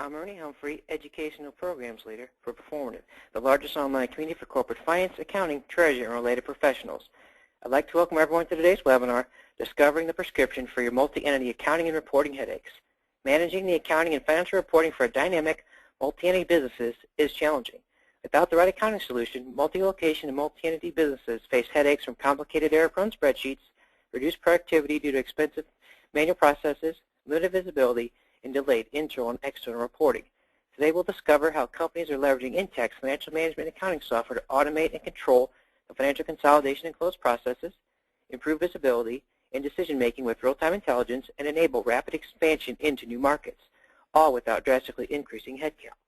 I'm Ernie Humphrey, Educational Programs Leader for Performative, the largest online community for corporate finance, accounting, treasury, and related professionals. I'd like to welcome everyone to today's webinar, Discovering the Prescription for Your Multi-Entity Accounting and Reporting Headaches. Managing the accounting and financial reporting for dynamic, multi-entity businesses is challenging. Without the right accounting solution, multi-location and multi-entity businesses face headaches from complicated error-prone spreadsheets, reduced productivity due to expensive manual processes, limited visibility, and delayed internal and external reporting. Today we'll discover how companies are leveraging Intacct's financial management and accounting software to automate and control the financial consolidation and close processes, improve visibility and decision-making with real-time intelligence, and enable rapid expansion into new markets, all without drastically increasing headcount.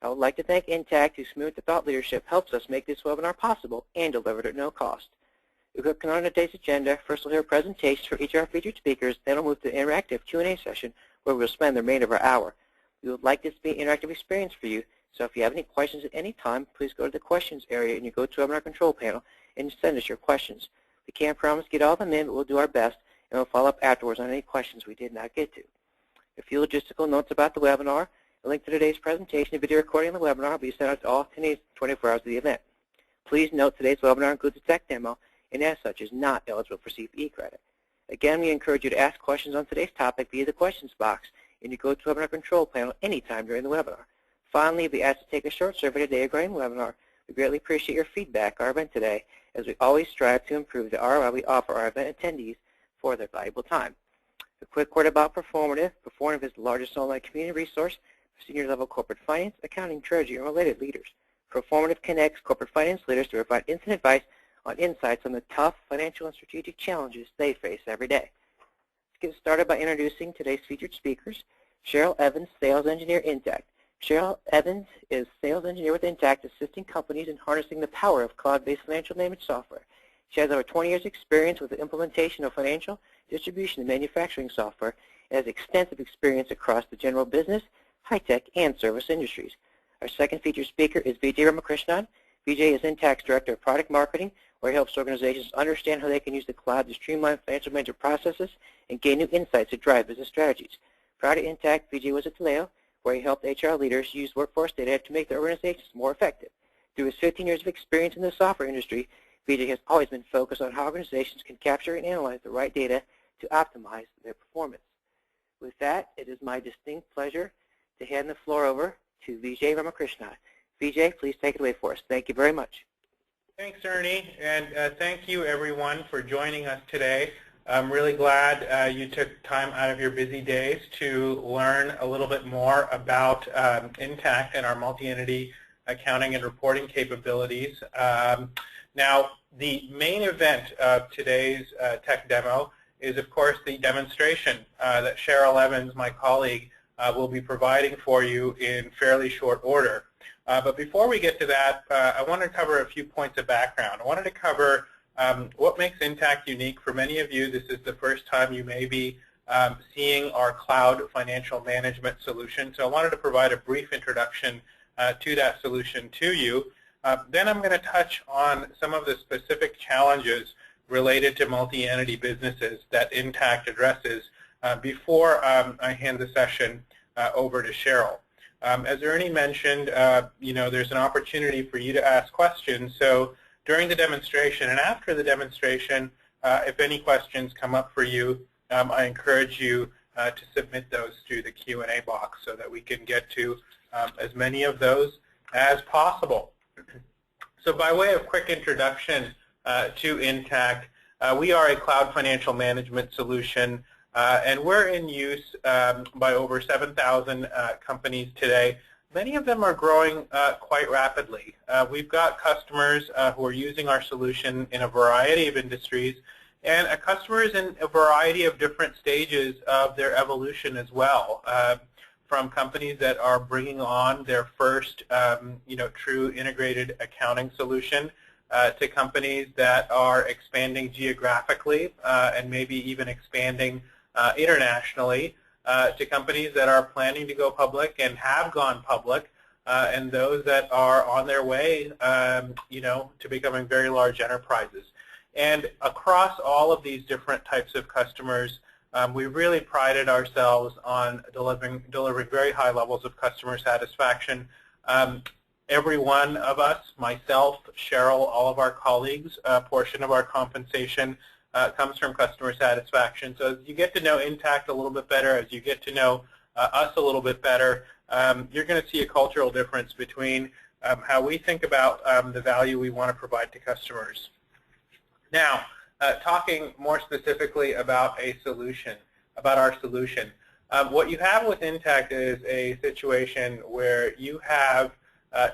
I would like to thank Intacct, whose smooth thought leadership helps us make this webinar possible and delivered at no cost. Looking on today's agenda, first we'll hear presentations for each of our featured speakers, then we'll move to the interactive Q&A session, where we'll spend the remainder of our hour. We would like this to be an interactive experience for you, so if you have any questions at any time, please go to the questions area in your GoToWebinar control panel and send us your questions. We can't promise to get all of them in, but we'll do our best, and we'll follow up afterwards on any questions we did not get to. A few logistical notes about the webinar. A link to today's presentation and video recording of the webinar will be sent out to all attendees 24 hours of the event. Please note today's webinar includes a tech demo, and as such is not eligible for CPE credit. Again, we encourage you to ask questions on today's topic via the questions box in your GoToWebinar control panel anytime during the webinar. Finally, we ask to take a short survey today regarding the webinar. We greatly appreciate your feedback on our event today, as we always strive to improve the ROI we offer our event attendees for their valuable time. A quick word about Performative. Performative is the largest online community resource for senior-level corporate finance, accounting, treasury, and related leaders. Performative connects corporate finance leaders to provide instant advice on insights on the tough financial and strategic challenges they face every day. Let's get started by introducing today's featured speakers. Cheryl Evans, Sales Engineer, Intacct. Cheryl Evans is Sales Engineer with Intacct, assisting companies in harnessing the power of cloud-based financial management software. She has over 20 years' experience with the implementation of financial, distribution, and manufacturing software, and has extensive experience across the general business, high-tech, and service industries. Our second featured speaker is Vijay Ramakrishnan. Vijay is Intacct's Director of Product Marketing, where he helps organizations understand how they can use the cloud to streamline financial management processes and gain new insights to drive business strategies. Prior to Intacct, Vijay was at Taleo, where he helped HR leaders use workforce data to make their organizations more effective. Through his 15 years of experience in the software industry, Vijay has always been focused on how organizations can capture and analyze the right data to optimize their performance. With that, it is my distinct pleasure to hand the floor over to Vijay Ramakrishnan. Vijay, please take it away for us. Thank you very much. Thanks, Ernie, and thank you, everyone, for joining us today. I'm really glad you took time out of your busy days to learn a little bit more about Intacct and our multi-entity accounting and reporting capabilities. Now, the main event of today's tech demo is, of course, the demonstration that Cheryl Evans, my colleague, will be providing for you in fairly short order. But before we get to that, I want to cover a few points of background. I wanted to cover what makes Intacct unique. For many of you, this is the first time you may be seeing our cloud financial management solution. So I wanted to provide a brief introduction to that solution to you. Then I'm going to touch on some of the specific challenges related to multi-entity businesses that Intacct addresses before I hand the session over to Cheryl. As Ernie mentioned, there's an opportunity for you to ask questions. So during the demonstration and after the demonstration, if any questions come up for you, I encourage you to submit those through the Q&A box so that we can get to as many of those as possible. So by way of quick introduction to Intacct, we are a cloud financial management solution. And we're in use by over 7,000 companies today. Many of them are growing quite rapidly. We've got customers who are using our solution in a variety of industries, and customers in a variety of different stages of their evolution as well, from companies that are bringing on their first true integrated accounting solution to companies that are expanding geographically and maybe even expanding internationally, to companies that are planning to go public and have gone public, and those that are on their way, to becoming very large enterprises. And across all of these different types of customers, We really prided ourselves on delivering very high levels of customer satisfaction. Every one of us, myself, Cheryl, all of our colleagues, a portion of our compensation comes from customer satisfaction. So as you get to know Intacct a little bit better, as you get to know us a little bit better, you're going to see a cultural difference between how we think about the value we want to provide to customers. Now, talking more specifically about a solution, about our solution. What you have with Intacct is a situation where you have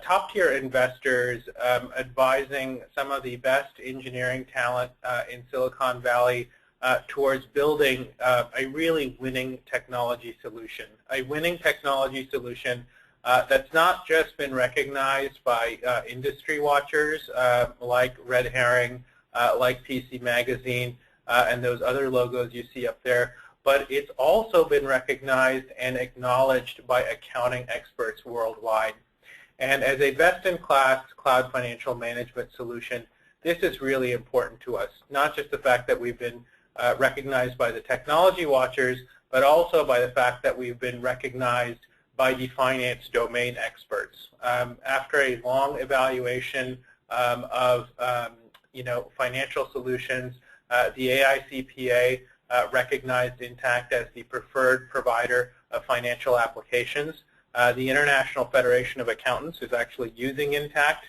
top-tier investors advising some of the best engineering talent in Silicon Valley towards building a really winning technology solution. A winning technology solution that's not just been recognized by industry watchers like Red Herring, like PC Magazine, and those other logos you see up there, but it's also been recognized and acknowledged by accounting experts worldwide. And as a best-in-class cloud financial management solution, this is really important to us, not just the fact that we've been recognized by the technology watchers, but also by the fact that we've been recognized by the finance domain experts. After a long evaluation of financial solutions, the AICPA recognized Intacct as the preferred provider of financial applications. The International Federation of Accountants is actually using Intacct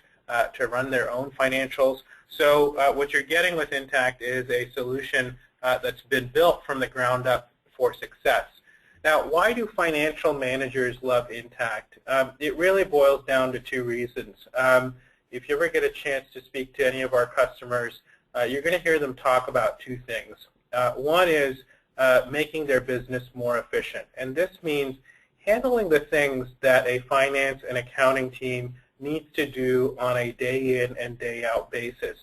to run their own financials. So what you're getting with Intacct is a solution that's been built from the ground up for success. Now, why do financial managers love Intacct? It really boils down to two reasons. If you ever get a chance to speak to any of our customers, you're going to hear them talk about two things. One is making their business more efficient, and this means handling the things that a finance and accounting team needs to do on a day-in and day-out basis.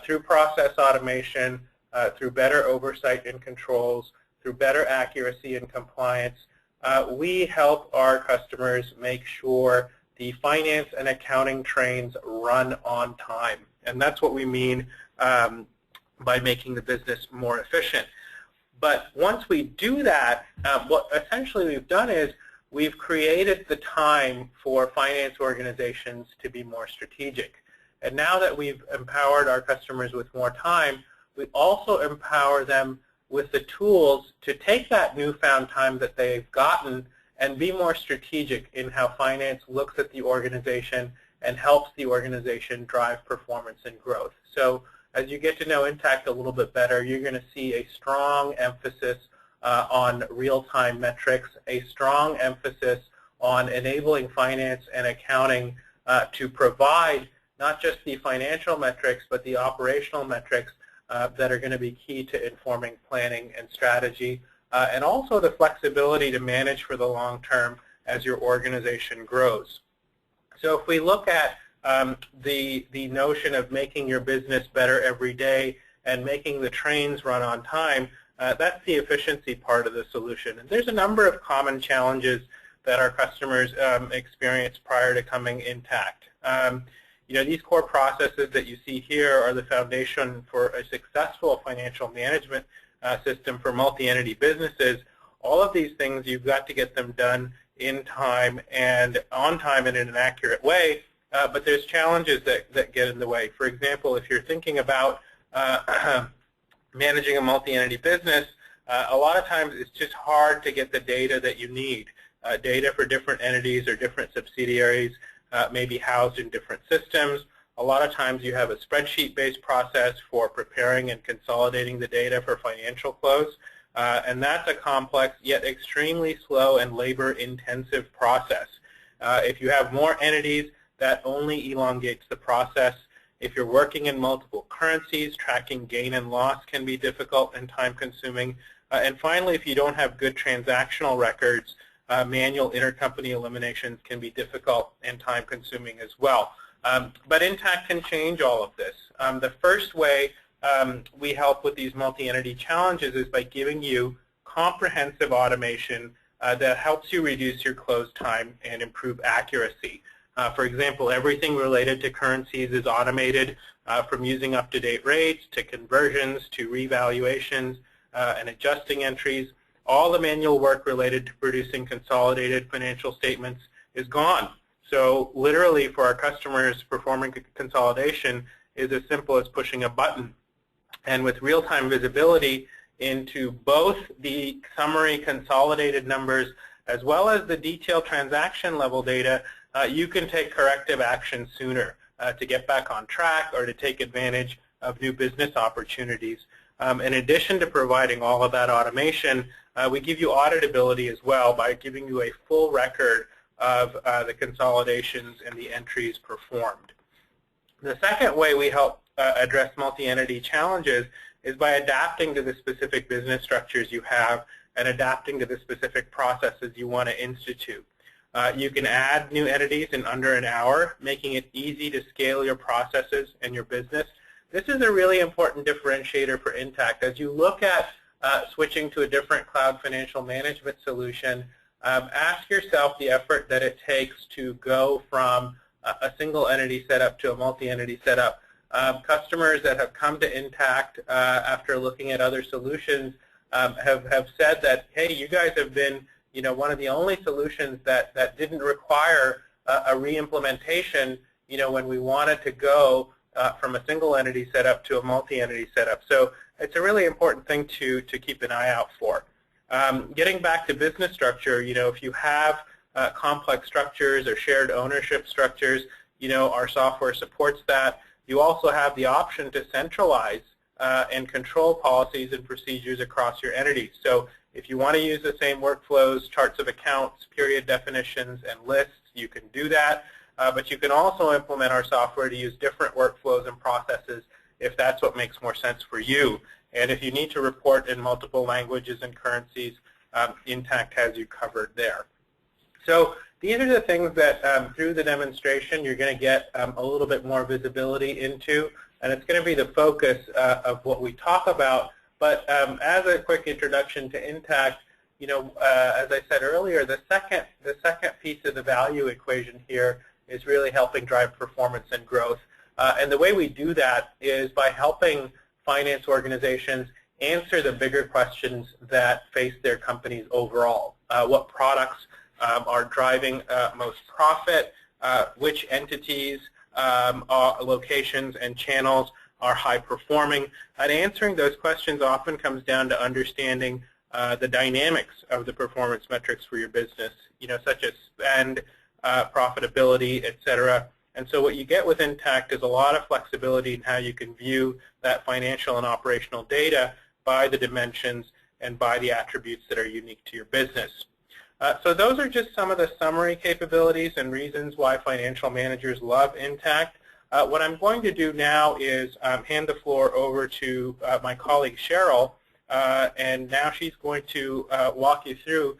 Through process automation, through better oversight and controls, through better accuracy and compliance, we help our customers make sure the finance and accounting trains run on time. And that's what we mean by making the business more efficient. But once we do that, what essentially we've done is we've created the time for finance organizations to be more strategic. And now that we've empowered our customers with more time, we also empower them with the tools to take that newfound time that they've gotten and be more strategic in how finance looks at the organization and helps the organization drive performance and growth. So as you get to know Intacct a little bit better, you're going to see a strong emphasis on real-time metrics, a strong emphasis on enabling finance and accounting to provide not just the financial metrics, but the operational metrics that are going to be key to informing planning and strategy, and also the flexibility to manage for the long term as your organization grows. So if we look at the notion of making your business better every day and making the trains run on time, that's the efficiency part of the solution. And there's a number of common challenges that our customers experience prior to coming Intacct. These core processes that you see here are the foundation for a successful financial management system for multi-entity businesses. All of these things, you've got to get them done in time and on time and in an accurate way, but there's challenges that get in the way. For example, if you're thinking about managing a multi-entity business, a lot of times it's just hard to get the data that you need. Data for different entities or different subsidiaries may be housed in different systems. A lot of times you have a spreadsheet-based process for preparing and consolidating the data for financial close, and that's a complex yet extremely slow and labor-intensive process. If you have more entities, that only elongates the process. If you're working in multiple currencies, tracking gain and loss can be difficult and time-consuming. And finally, if you don't have good transactional records, manual intercompany eliminations can be difficult and time-consuming as well. But Intacct can change all of this. The first way we help with these multi-entity challenges is by giving you comprehensive automation that helps you reduce your close time and improve accuracy. For example, everything related to currencies is automated, from using up-to-date rates to conversions to revaluations. and adjusting entries. All the manual work related to producing consolidated financial statements is gone. So literally for our customers, performing consolidation is as simple as pushing a button. And with real-time visibility into both the summary consolidated numbers as well as the detailed transaction level data, you can take corrective action sooner to get back on track or to take advantage of new business opportunities. In addition to providing all of that automation, we give you auditability as well by giving you a full record of the consolidations and the entries performed. The second way we help address multi-entity challenges is by adapting to the specific business structures you have and adapting to the specific processes you want to institute. You can add new entities in under an hour, making it easy to scale your processes and your business. This is a really important differentiator for Intacct. As you look at switching to a different cloud financial management solution, ask yourself the effort that it takes to go from a single entity setup to a multi-entity setup. Customers that have come to Intacct after looking at other solutions have said that, hey, you guys have been one of the only solutions that didn't require a re-implementation when we wanted to go from a single entity setup to a multi-entity setup. So it's a really important thing to keep an eye out for. Getting back to business structure, if you have complex structures or shared ownership structures, our software supports that. You also have the option to centralize and control policies and procedures across your entities. So if you want to use the same workflows, charts of accounts, period definitions, and lists, you can do that. But you can also implement our software to use different workflows and processes if that's what makes more sense for you. And if you need to report in multiple languages and currencies, Intacct has you covered there. So these are the things that through the demonstration you're going to get a little bit more visibility into, and it's going to be the focus of what we talk about. But as a quick introduction to Intacct, as I said earlier, the second piece of the value equation here is really helping drive performance and growth. And the way we do that is by helping finance organizations answer the bigger questions that face their companies overall. What products are driving most profit, which entities, locations, and channels are high performing. And answering those questions often comes down to understanding the dynamics of the performance metrics for your business, such as spend, profitability, etc. And so what you get with Intacct is a lot of flexibility in how you can view that financial and operational data by the dimensions and by the attributes that are unique to your business. So those are just some of the summary capabilities and reasons why financial managers love Intacct. What I'm going to do now is hand the floor over to my colleague Cheryl, and now she's going to walk you through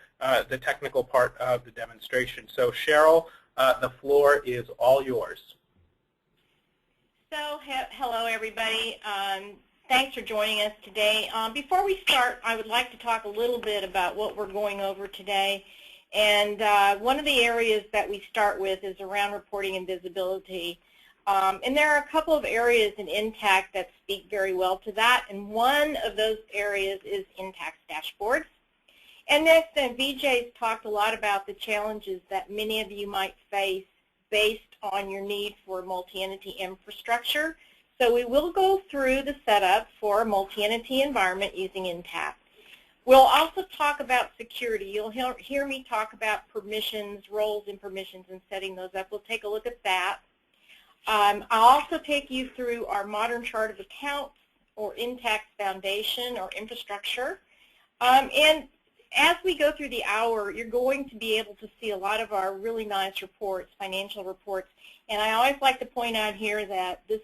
the technical part of the demonstration. So Cheryl, the floor is all yours. So hello everybody. Thanks for joining us today. Before we start, I would like to talk a little bit about what we're going over today. And one of the areas that we start with is around reporting and visibility. And there are a couple of areas in Intacct that speak very well to that. And one of those areas is Intacct's dashboards. And next, Vijay's talked a lot about the challenges that many of you might face based on your need for multi-entity infrastructure. So we will go through the setup for a multi-entity environment using Intacct. We'll also talk about security. You'll hear me talk about permissions, roles and permissions, and setting those up. We'll take a look at that. I'll also take you through our modern chart of accounts or Intacct foundation or infrastructure. And as we go through the hour, you're going to be able to see a lot of our really nice reports, financial reports. And I always like to point out here that this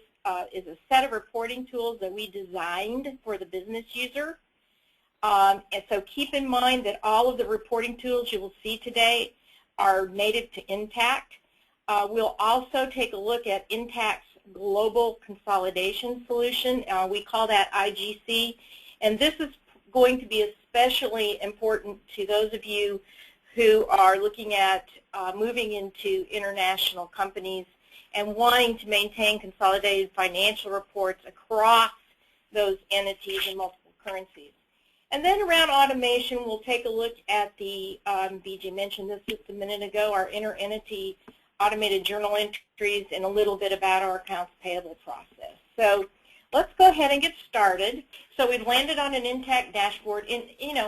is a set of reporting tools that we designed for the business user. And so keep in mind that all of the reporting tools you will see today are native to Intacct. We'll also take a look at Intacct's global consolidation solution. We call that IGC. And this is going to be especially important to those of you who are looking at moving into international companies and wanting to maintain consolidated financial reports across those entities in multiple currencies. And then around automation, we'll take a look at the, BJ mentioned this just a minute ago, our inter-entity automated journal entries and a little bit about our accounts payable process. So let's go ahead and get started. So we've landed on an Intacct dashboard. And,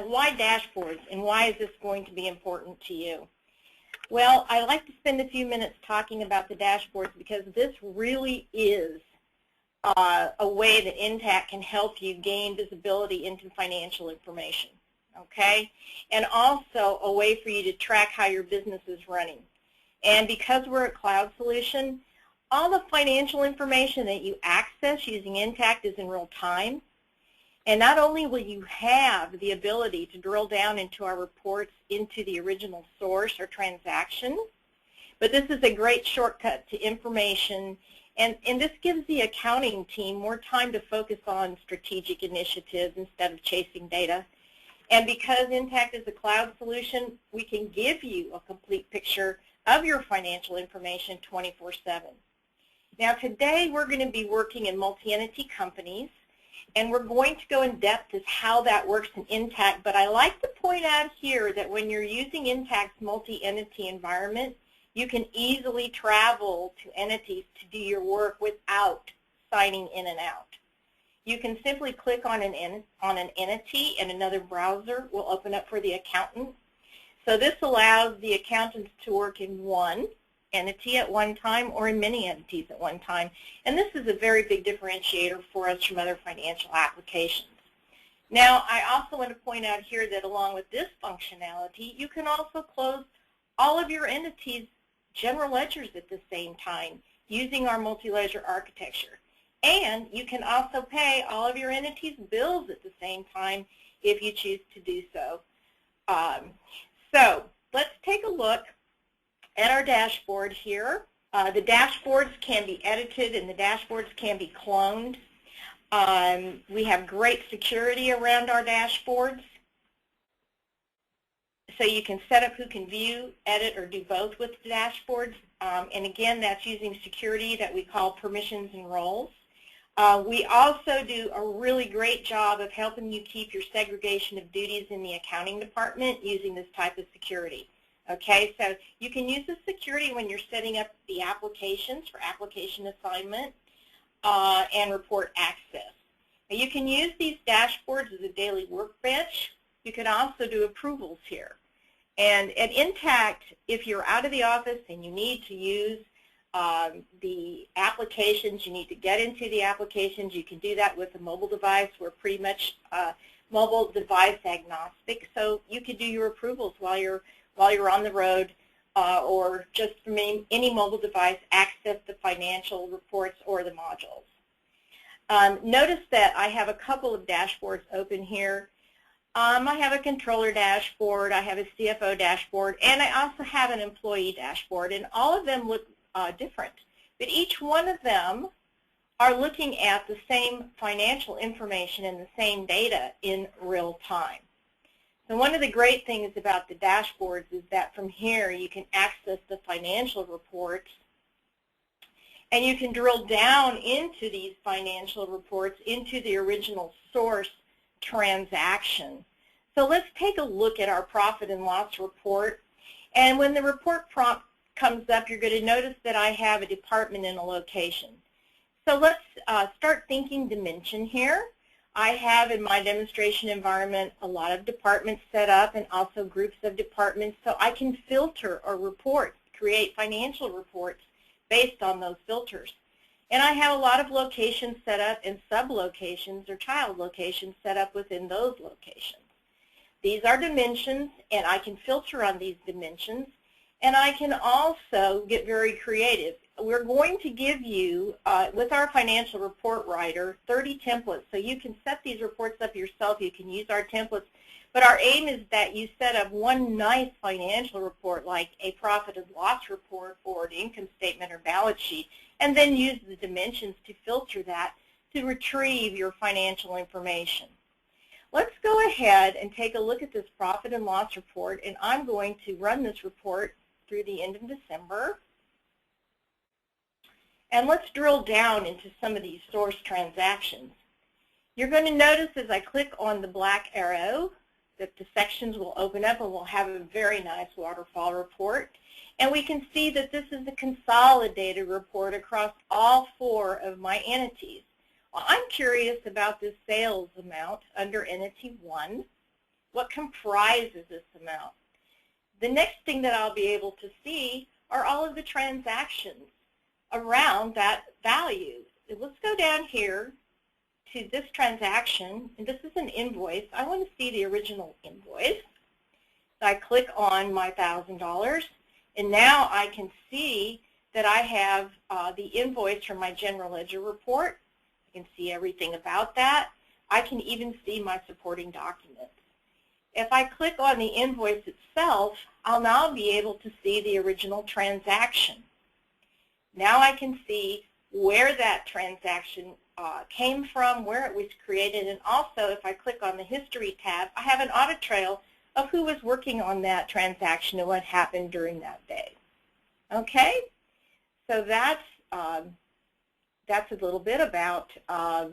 why dashboards and why is this going to be important to you? Well, I like to spend a few minutes talking about the dashboards because this really is a way that Intacct can help you gain visibility into financial information, okay? And also a way for you to track how your business is running. And because we're a cloud solution, all the financial information that you access using Intacct is in real time. And not only will you have the ability to drill down into our reports into the original source or transaction, but this is a great shortcut to information. And this gives the accounting team more time to focus on strategic initiatives instead of chasing data. And because Intacct is a cloud solution, we can give you a complete picture of your financial information 24/7. Now today we're going to be working in multi-entity companies, and we're going to go in depth as how that works in Intacct. But I like to point out here that when you're using Intacct's multi-entity environment, you can easily travel to entities to do your work without signing in and out. You can simply click on an entity and another browser will open up for the accountant. So this allows the accountants to work in one entity at one time or in many entities at one time. And this is a very big differentiator for us from other financial applications. Now, I also want to point out here that along with this functionality, you can also close all of your entities' general ledgers at the same time using our multi-ledger architecture. And you can also pay all of your entities' bills at the same time if you choose to do so. So let's take a look at our dashboard here. The dashboards can be edited and the dashboards can be cloned. We have great security around our dashboards. So you can set up who can view, edit, or do both with the dashboards. And again, that's using security that we call permissions and roles. We also do a really great job of helping you keep your segregation of duties in the accounting department using this type of security. Okay, so you can use this security when you're setting up the applications for application assignment and report access. Now you can use these dashboards as a daily workbench. You can also do approvals here. And at Intacct, if you're out of the office and you need to use the applications, you need to get into the applications, you can do that with a mobile device. We're pretty much mobile device agnostic, so you can do your approvals while you're on the road or just from any mobile device, access the financial reports or the modules. Notice that I have a couple of dashboards open here. I have a controller dashboard, I have a CFO dashboard, and I also have an employee dashboard, and all of them look different. But each one of them are looking at the same financial information and the same data in real time. So one of the great things about the dashboards is that from here you can access the financial reports and you can drill down into these financial reports into the original source transaction. So let's take a look at our profit and loss report. And when the report prompt comes up, you're going to notice that I have a department and a location. So let's start thinking dimension here. I have in my demonstration environment a lot of departments set up and also groups of departments, so I can filter or report, create financial reports based on those filters. And I have a lot of locations set up and sub-locations or child locations set up within those locations. These are dimensions, and I can filter on these dimensions, and I can also get very creative. We're going to give you, with our financial report writer, 30 templates. So you can set these reports up yourself. You can use our templates. But our aim is that you set up one nice financial report, like a profit and loss report or an income statement or balance sheet, and then use the dimensions to filter that to retrieve your financial information. Let's go ahead and take a look at this profit and loss report, and I'm going to run this report through the end of December. And let's drill down into some of these source transactions. You're going to notice as I click on the black arrow that the sections will open up and we'll have a very nice waterfall report. And we can see that this is a consolidated report across all 4 of my entities. Well, I'm curious about this sales amount under Entity 1. What comprises this amount? The next thing that I'll be able to see are all of the transactions around that value. Let's go down here to this transaction, and this is an invoice. I want to see the original invoice. So I click on my $1,000, and now I can see that I have the invoice from my general ledger report. I can see everything about that. I can even see my supporting documents. If I click on the invoice itself, I'll now be able to see the original transaction. Now I can see where that transaction came from, where it was created, and also if I click on the History tab, I have an audit trail of who was working on that transaction and what happened during that day. Okay, so that's a little bit about our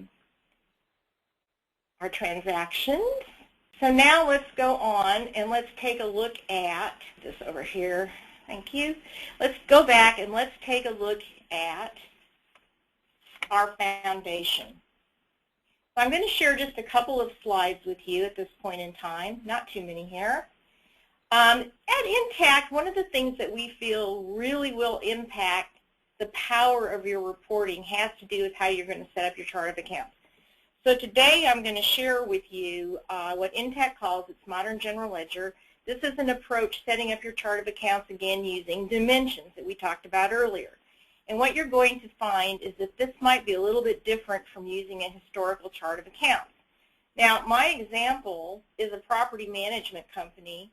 transactions. So now let's go on and let's take a look at this over here. Thank you. Let's go back and let's take a look at our foundation. So I'm going to share just a couple of slides with you at this point in time, not too many here. At Intacct, one of the things that we feel really will impact the power of your reporting has to do with how you're going to set up your chart of accounts. So today I'm going to share with you what Intacct calls its modern general ledger. This is an approach setting up your chart of accounts, again, using dimensions that we talked about earlier. And what you're going to find is that this might be a little bit different from using a historical chart of accounts. Now, my example is a property management company,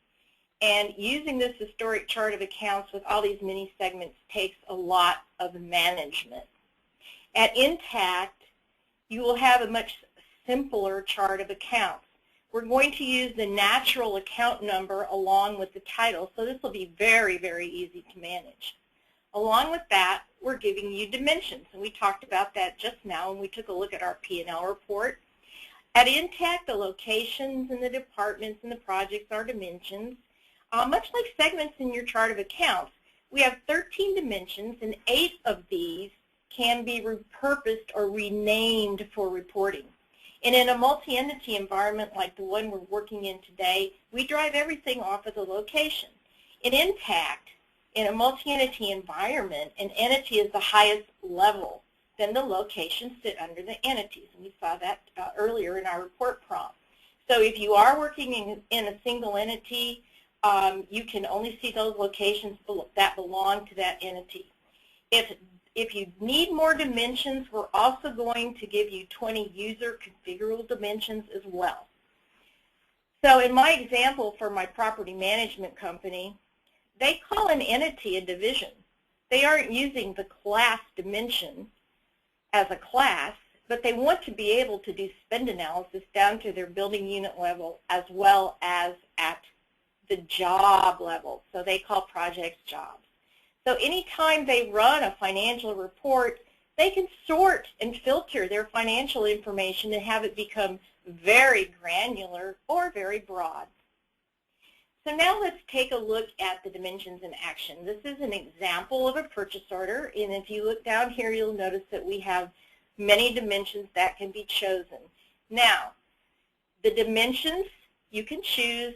and using this historic chart of accounts with all these mini segments takes a lot of management. At Intacct, you will have a much simpler chart of accounts. We're going to use the natural account number along with the title, so this will be very, very easy to manage. Along with that, we're giving you dimensions, and we talked about that just now when we took a look at our P&L report. At Intacct, the locations and the departments and the projects are dimensions. Much like segments in your chart of accounts, we have 13 dimensions, and 8 of these can be repurposed or renamed for reporting. And in a multi-entity environment like the one we're working in today, we drive everything off of the location. In Intacct, in a multi-entity environment, an entity is the highest level. Then the locations sit under the entities, and we saw that earlier in our report prompt. So if you are working in a single entity, you can only see those locations that belong to that entity. If you need more dimensions, we're also going to give you 20 user configurable dimensions as well. So in my example for my property management company, they call an entity a division. They aren't using the class dimension as a class, but they want to be able to do spend analysis down to their building unit level as well as at the job level. So they call projects jobs. So anytime they run a financial report, they can sort and filter their financial information and have it become very granular or very broad. So now let's take a look at the dimensions in action. This is an example of a purchase order, and if you look down here, you'll notice that we have many dimensions that can be chosen. Now, the dimensions, you can choose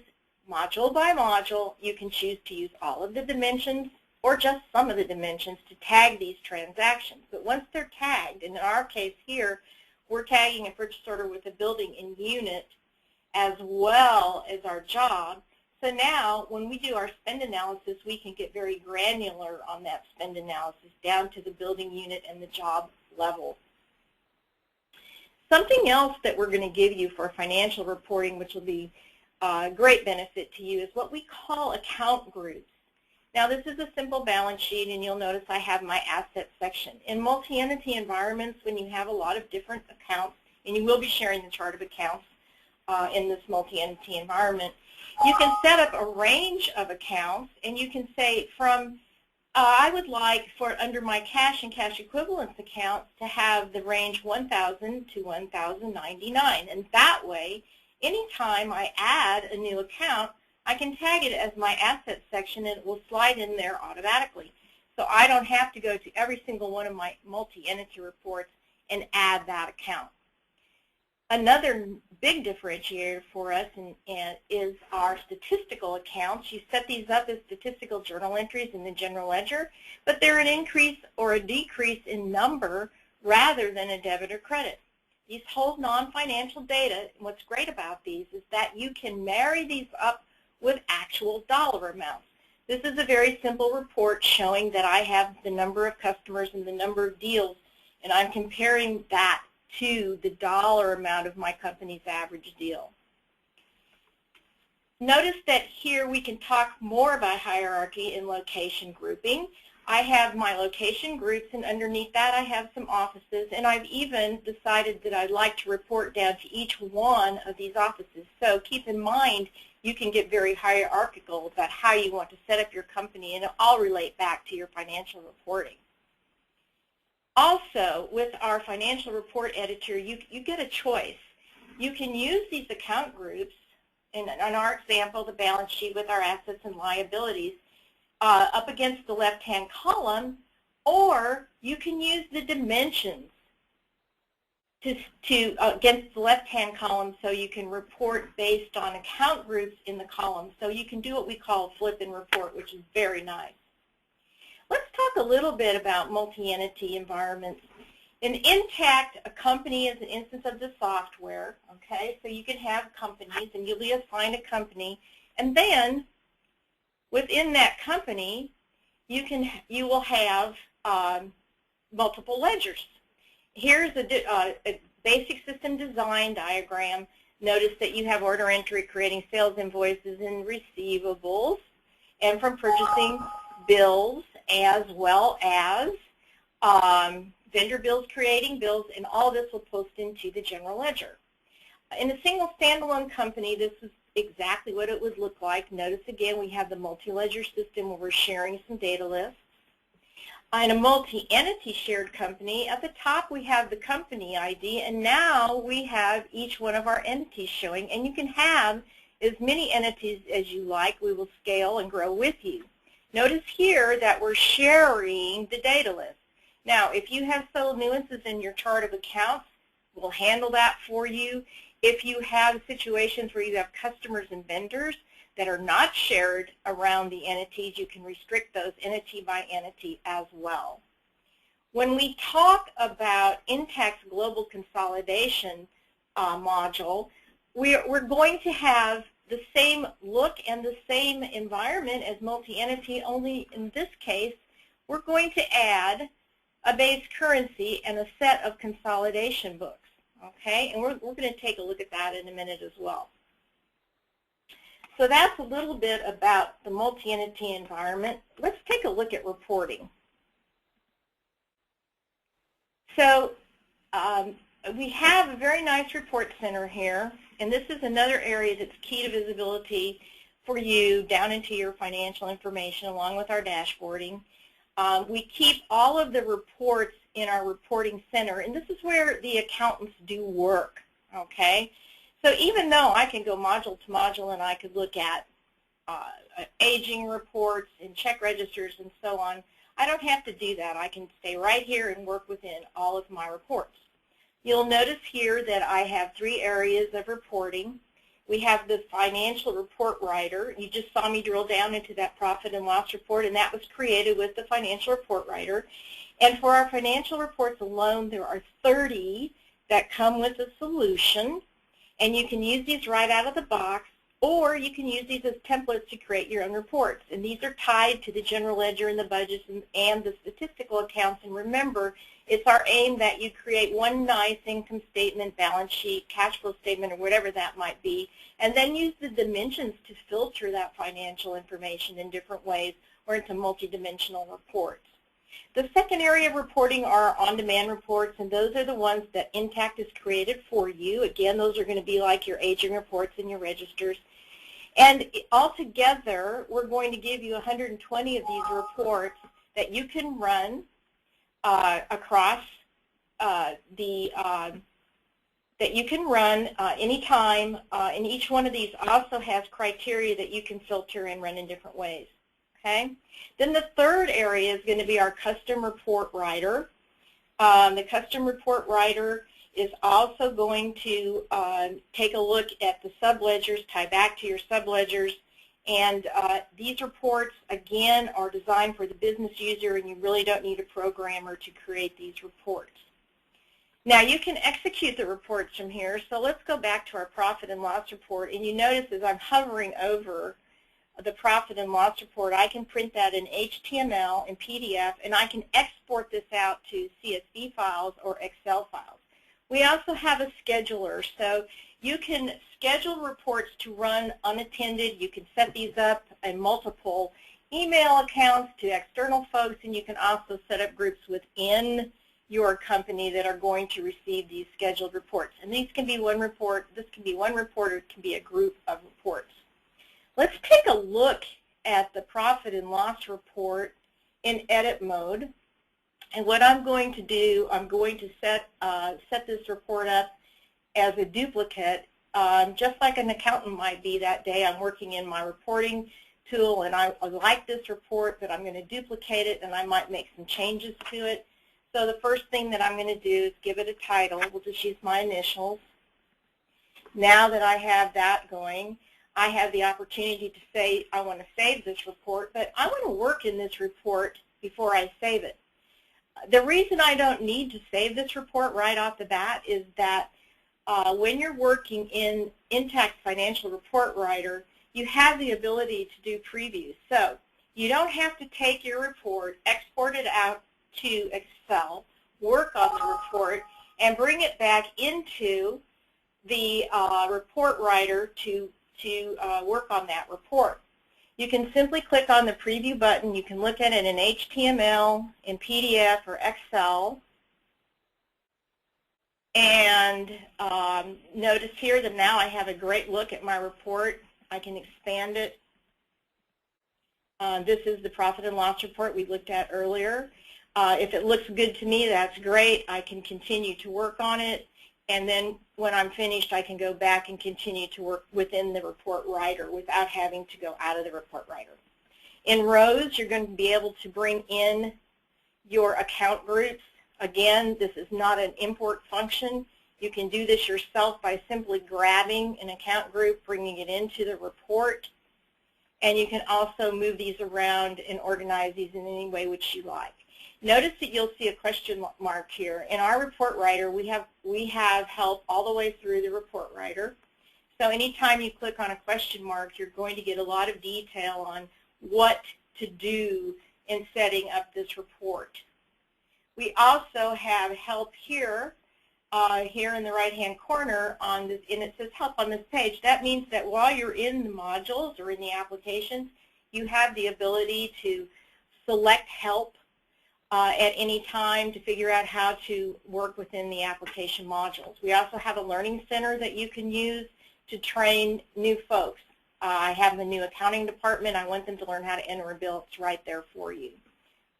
module by module. You can choose to use all of the dimensions or just some of the dimensions to tag these transactions. But once they're tagged, and in our case here, we're tagging a purchase order with a building and unit as well as our job. So now, when we do our spend analysis, we can get very granular on that spend analysis down to the building unit and the job level. Something else that we're going to give you for financial reporting, which will be a great benefit to you, is what we call account groups. Now, this is a simple balance sheet, and you'll notice I have my assets section. In multi-entity environments, when you have a lot of different accounts, and you will be sharing the chart of accounts in this multi-entity environment, you can set up a range of accounts, and you can say from I would like for under my cash and cash equivalents account to have the range 1,000 to 1,099. And that way, anytime I add a new account, I can tag it as my assets section and it will slide in there automatically. So I don't have to go to every single one of my multi-entity reports and add that account. Another big differentiator for us is our statistical accounts. You set these up as statistical journal entries in the general ledger, but they're an increase or a decrease in number rather than a debit or credit. These hold non-financial data, and what's great about these is that you can marry these up with actual dollar amounts. This is a very simple report showing that I have the number of customers and the number of deals, and I'm comparing that to the dollar amount of my company's average deal. Notice that here we can talk more about hierarchy and location grouping. I have my location groups, and underneath that I have some offices, and I've even decided that I'd like to report down to each one of these offices. So keep in mind you can get very hierarchical about how you want to set up your company, and it'll all relate back to your financial reporting. Also, with our financial report editor, you get a choice. You can use these account groups, in our example, the balance sheet with our assets and liabilities, up against the left-hand column, or you can use the dimensions against the left-hand column so you can report based on account groups in the column. So you can do what we call flip and report, which is very nice. Let's talk a little bit about multi-entity environments. In Intacct, a company is an instance of the software, okay? So you can have companies, and you'll be assigned a company, and then within that company, you will have multiple ledgers. Here's a basic system design diagram. Notice that you have order entry creating sales invoices and receivables, and from purchasing bills, as well as vendor bills, creating bills, and all this will post into the general ledger. In a single standalone company, this is exactly what it would look like. Notice again we have the multi-ledger system where we're sharing some data lists. In a multi-entity shared company, at the top we have the company ID, and now we have each one of our entities showing, and you can have as many entities as you like. We will scale and grow with you. Notice here that we're sharing the data list. Now, if you have subtle nuances in your chart of accounts, we'll handle that for you. If you have situations where you have customers and vendors that are not shared around the entities, you can restrict those entity by entity as well. When we talk about Intacct's global consolidation module, we're going to have the same look and the same environment as multi-entity, only in this case we're going to add a base currency and a set of consolidation books, okay? And we're going to take a look at that in a minute as well. So that's a little bit about the multi-entity environment. Let's take a look at reporting. So we have a very nice report center here, and this is another area that's key to visibility for you down into your financial information along with our dashboarding. We keep all of the reports in our reporting center, and this is where the accountants do work, okay? So even though I can go module to module and I could look at aging reports and check registers and so on, I don't have to do that. I can stay right here and work within all of my reports. You'll notice here that I have 3 areas of reporting. We have the financial report writer. You just saw me drill down into that profit and loss report, and that was created with the financial report writer. And for our financial reports alone, there are 30 that come with a solution, and you can use these right out of the box, or you can use these as templates to create your own reports. And these are tied to the general ledger and the budgets and the statistical accounts. And remember, it's our aim that you create one nice income statement, balance sheet, cash flow statement, or whatever that might be, and then use the dimensions to filter that financial information in different ways or into multidimensional reports. The second area of reporting are on-demand reports, and those are the ones that Intacct has created for you. Again, those are going to be like your aging reports and your registers. And altogether, we're going to give you 120 of these reports that you can run across that you can run anytime, and each one of these also has criteria that you can filter and run in different ways. Okay? Then the third area is going to be our custom report writer. The custom report writer is also going to take a look at the subledgers, tie back to your subledgers, and these reports, again, are designed for the business user, and you really don't need a programmer to create these reports. Now, you can execute the reports from here, so let's go back to our profit and loss report, and you notice as I'm hovering over the profit and loss report, I can print that in HTML and PDF, and I can export this out to CSV files or Excel files. We also have a scheduler, so you can schedule reports to run unattended. You can set these up in multiple email accounts to external folks, and you can also set up groups within your company that are going to receive these scheduled reports. And these can be one report, this can be one report, or it can be a group of reports. Let's take a look at the profit and loss report in edit mode. And what I'm going to do, I'm going to set this report up as a duplicate, just like an accountant might be that day. I'm working in my reporting tool, and I like this report, but I'm going to duplicate it, and I might make some changes to it. So the first thing that I'm going to do is give it a title. We'll just use my initials. Now that I have that going, I have the opportunity to say I want to save this report, but I want to work in this report before I save it. The reason I don't need to save this report right off the bat is that when you're working in Intacct Financial Report Writer, you have the ability to do previews. So you don't have to take your report, export it out to Excel, work on the report, and bring it back into the report writer to work on that report. You can simply click on the preview button. You can look at it in HTML, in PDF, or Excel. And notice here that now I have a great look at my report. I can expand it. This is the profit and loss report we looked at earlier. If it looks good to me, that's great. I can continue to work on it. And then when I'm finished, I can go back and continue to work within the report writer without having to go out of the report writer. In rows, you're going to be able to bring in your account groups. Again, this is not an import function. You can do this yourself by simply grabbing an account group, bringing it into the report. And you can also move these around and organize these in any way which you like. Notice that you'll see a question mark here. In our report writer, we have help all the way through the report writer. So anytime you click on a question mark, you're going to get a lot of detail on what to do in setting up this report. We also have help here, here in the right-hand corner, and it says help on this page. That means that while you're in the modules or in the applications, you have the ability to select help at any time to figure out how to work within the application modules. We also have a learning center that you can use to train new folks. I have the new accounting department. I want them to learn how to enter a bill. It's right there for you.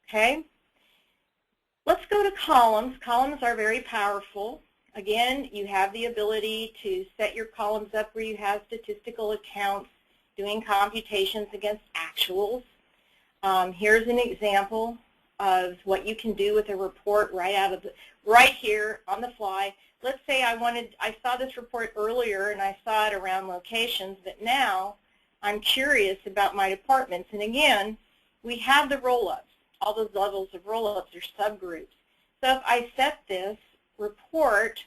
Okay? Let's go to columns. Columns are very powerful. Again, you have the ability to set your columns up where you have statistical accounts, doing computations against actuals. Here's an example of what you can do with a report right here on the fly. Let's say I saw this report earlier and I saw it around locations, but now I'm curious about my departments. And again, we have the roll-ups. All those levels of roll-ups are subgroups. So if I set this report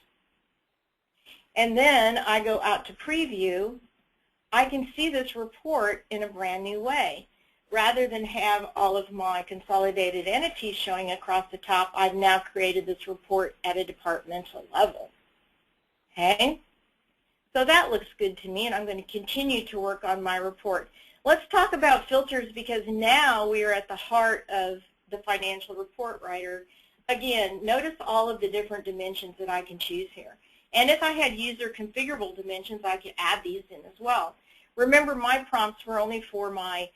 and then I go out to preview, I can see this report in a brand new way. Rather than have all of my consolidated entities showing across the top, I've now created this report at a departmental level. Okay? So that looks good to me, and I'm going to continue to work on my report. Let's talk about filters, because now we are at the heart of the financial report writer. Again, notice all of the different dimensions that I can choose here. And if I had user configurable dimensions, I could add these in as well. Remember, my prompts were only for my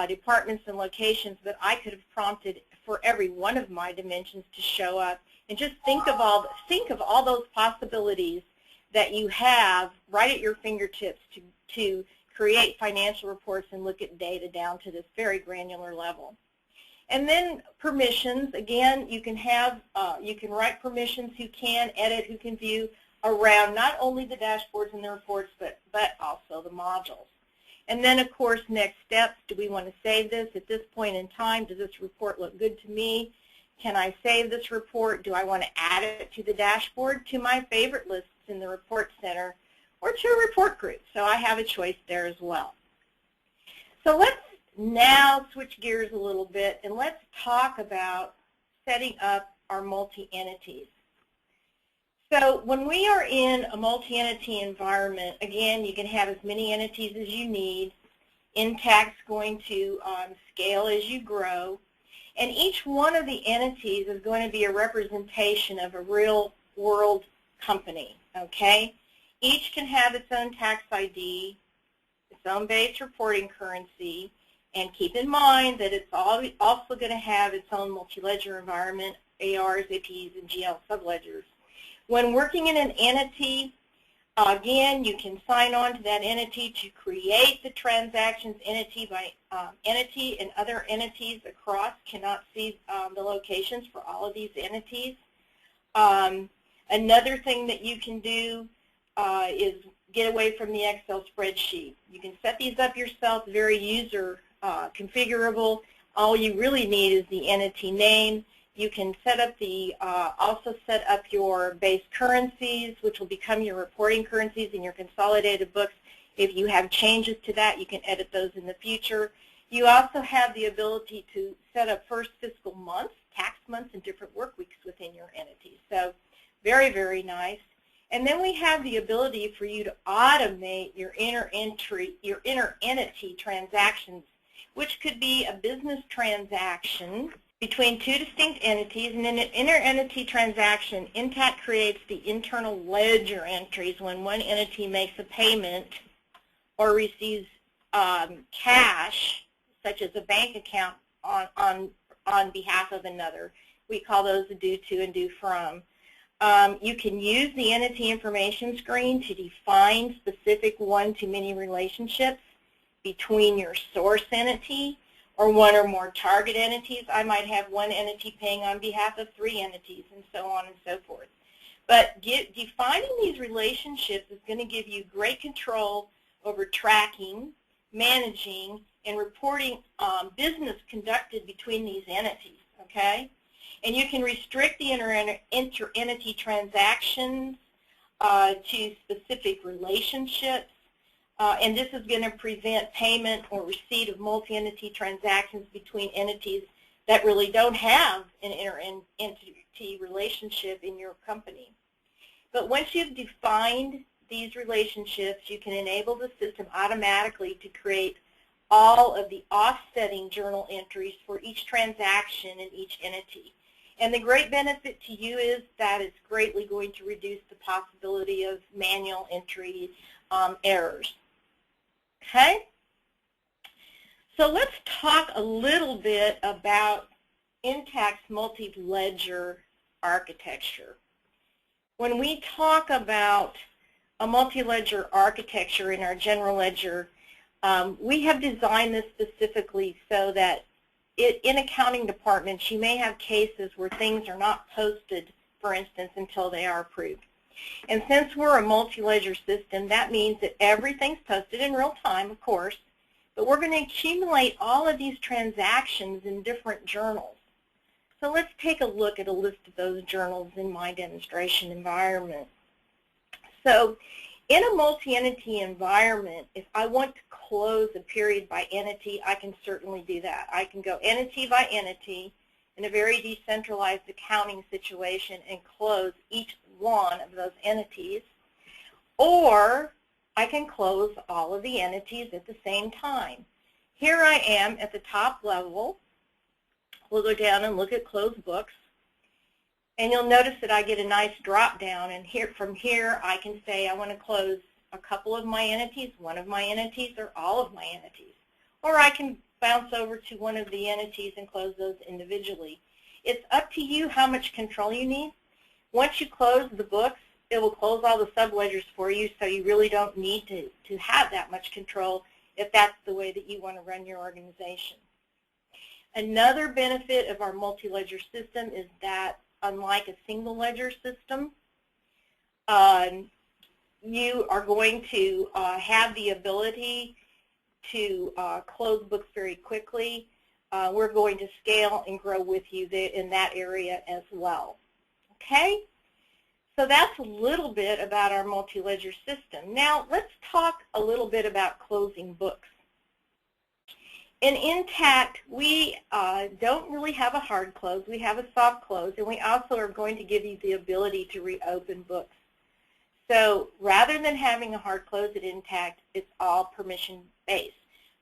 departments and locations, but I could have prompted for every one of my dimensions to show up. And just think of all those possibilities that you have right at your fingertips to create financial reports and look at data down to this very granular level. And then permissions, again, you can write permissions who can edit, who can view around not only the dashboards and the reports, but also the modules. And then, of course, next steps. Do we want to save this at this point in time? Does this report look good to me? Can I save this report? Do I want to add it to the dashboard, to my favorite lists in the report center, or to a report group? So I have a choice there as well. So let's now switch gears a little bit, and let's talk about setting up our multi-entities. So when we are in a multi-entity environment, again, you can have as many entities as you need. Intacct's going to scale as you grow. And each one of the entities is going to be a representation of a real-world company, okay? Each can have its own tax ID, its own base reporting currency, and keep in mind that it's also going to have its own multi-ledger environment, ARs, APs, and GL subledgers. When working in an entity, again, you can sign on to that entity to create the transactions entity by entity, and other entities across cannot see the locations for all of these entities. Another thing that you can do is get away from the Excel spreadsheet. You can set these up yourself, very user configurable. All you really need is the entity name. You can set up also set up your base currencies, which will become your reporting currencies in your consolidated books. If you have changes to that, you can edit those in the future. You also have the ability to set up first fiscal months, tax months, and different work weeks within your entity. So very, very nice. And then we have the ability for you to automate your inter-entity transactions, which could be a business transaction between two distinct entities. And in an inter-entity transaction, Intacct creates the internal ledger entries when one entity makes a payment or receives cash, such as a bank account, on behalf of another. We call those a due to and due from. You can use the entity information screen to define specific one-to-many relationships between your source entity or one or more target entities. I might have one entity paying on behalf of 3 entities, and so on and so forth. But defining these relationships is going to give you great control over tracking, managing, and reporting business conducted between these entities, okay? And you can restrict the inter-entity transactions to specific relationships. And this is going to prevent payment or receipt of multi-entity transactions between entities that really don't have an inter-entity relationship in your company. But once you've defined these relationships, you can enable the system automatically to create all of the offsetting journal entries for each transaction in each entity. And the great benefit to you is that it's greatly going to reduce the possibility of manual entry errors. Okay? So let's talk a little bit about Intacct's multi-ledger architecture. When we talk about a multi-ledger architecture in our general ledger, we have designed this specifically so that in accounting departments, you may have cases where things are not posted, for instance, until they are approved. And since we're a multi-ledger system, that means that everything's posted in real time, of course, but we're going to accumulate all of these transactions in different journals. So let's take a look at a list of those journals in my demonstration environment. So in a multi-entity environment, if I want to close a period by entity, I can certainly do that. I can go entity by entity in a very decentralized accounting situation and close each one of those entities, or I can close all of the entities at the same time. Here I am at the top level. We'll go down and look at closed books, and you'll notice that I get a nice drop down, and from here I can say I want to close a couple of my entities, one of my entities, or all of my entities. Or I can bounce over to one of the entities and close those individually. It's up to you how much control you need. Once you close the books, it will close all the subledgers for you, so you really don't need to have that much control if that's the way that you want to run your organization. Another benefit of our multi-ledger system is that, unlike a single ledger system, you are going to have the ability to close books very quickly. We're going to scale and grow with you in that area as well. Okay? So that's a little bit about our multi-ledger system. Now let's talk a little bit about closing books. In Intacct, we don't really have a hard close. We have a soft close, and we also are going to give you the ability to reopen books. So rather than having a hard close at Intacct, it's all permission-based.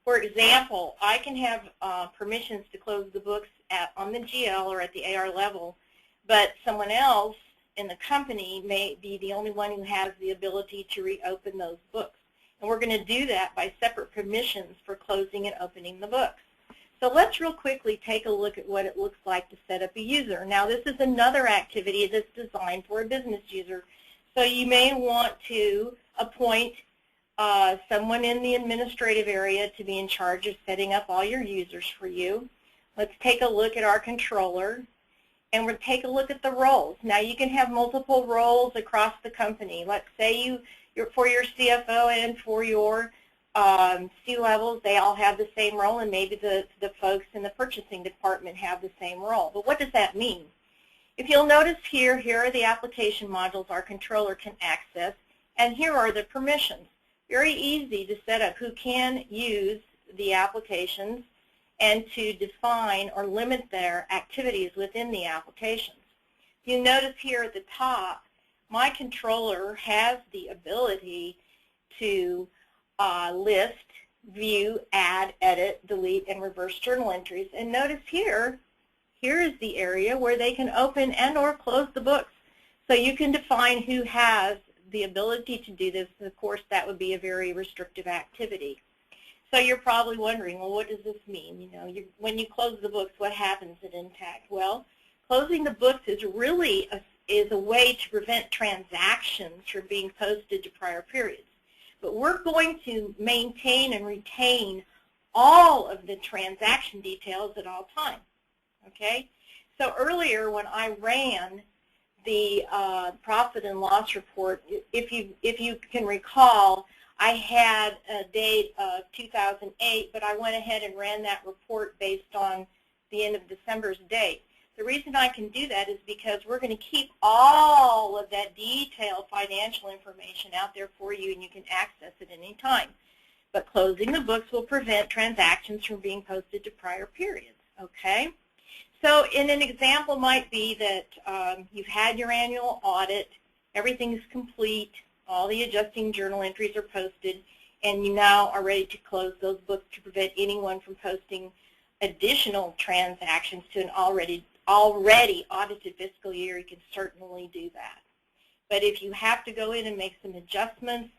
For example, I can have permissions to close the books on the GL or at the AR level, but someone else in the company may be the only one who has the ability to reopen those books. And we're going to do that by separate permissions for closing and opening the books. So let's real quickly take a look at what it looks like to set up a user. Now this is another activity that's designed for a business user. So you may want to appoint someone in the administrative area to be in charge of setting up all your users for you. Let's take a look at our controller, and we'll take a look at the roles. Now you can have multiple roles across the company. Let's say for your CFO and for your C-levels, they all have the same role, and maybe the folks in the purchasing department have the same role. But what does that mean? If you'll notice here are the application modules our controller can access, and here are the permissions. Very easy to set up who can use the applications and to define or limit their activities within the applications. You notice here at the top, my controller has the ability to list, view, add, edit, delete, and reverse journal entries. And notice here is the area where they can open and or close the books. So you can define who has the ability to do this. Of course, that would be a very restrictive activity. So you're probably wondering, well, what does this mean? You know, when you close the books, what happens at Intacct? Well, closing the books is really a way to prevent transactions from being posted to prior periods. But we're going to maintain and retain all of the transaction details at all times. Okay? So earlier when I ran the profit and loss report, if you can recall, I had a date of 2008, but I went ahead and ran that report based on the end of December's date. The reason I can do that is because we're going to keep all of that detailed financial information out there for you, and you can access it any time. But closing the books will prevent transactions from being posted to prior periods. Okay? So an example might be that you've had your annual audit, everything's complete, all the adjusting journal entries are posted, and you now are ready to close those books to prevent anyone from posting additional transactions to an already audited fiscal year. You can certainly do that. But if you have to go in and make some adjustments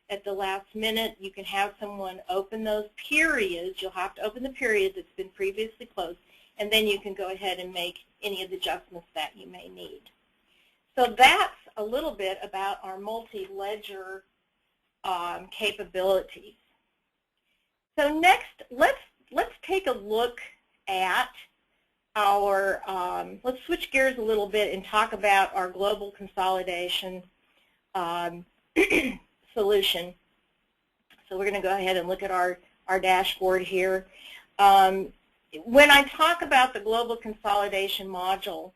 at the last minute, you can have someone open those periods. You'll have to open the period that's been previously closed, and then you can go ahead and make any of the adjustments that you may need. So that's a little bit about our multi-ledger capabilities. So next, let's take a look at our, let's switch gears a little bit and talk about our global consolidation solution. So we're going to go ahead and look at our dashboard here. When I talk about the global consolidation module,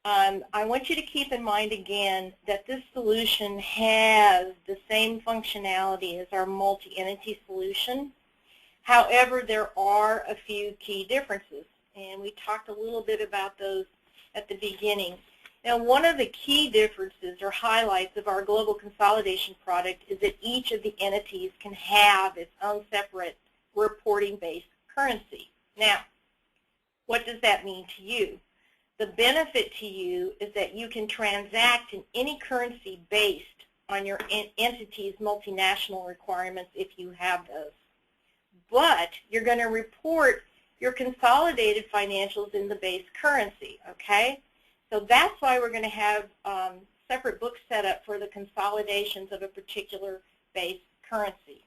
I want you to keep in mind again that this solution has the same functionality as our multi-entity solution. However, there are a few key differences, and we talked a little bit about those at the beginning. Now, one of the key differences or highlights of our global consolidation product is that each of the entities can have its own separate reporting-based currency. Now, what does that mean to you? The benefit to you is that you can transact in any currency based on your entity's multinational requirements if you have those. but you're going to report your consolidated financials in the base currency, okay? So that's why we're going to have separate books set up for the consolidations of a particular base currency.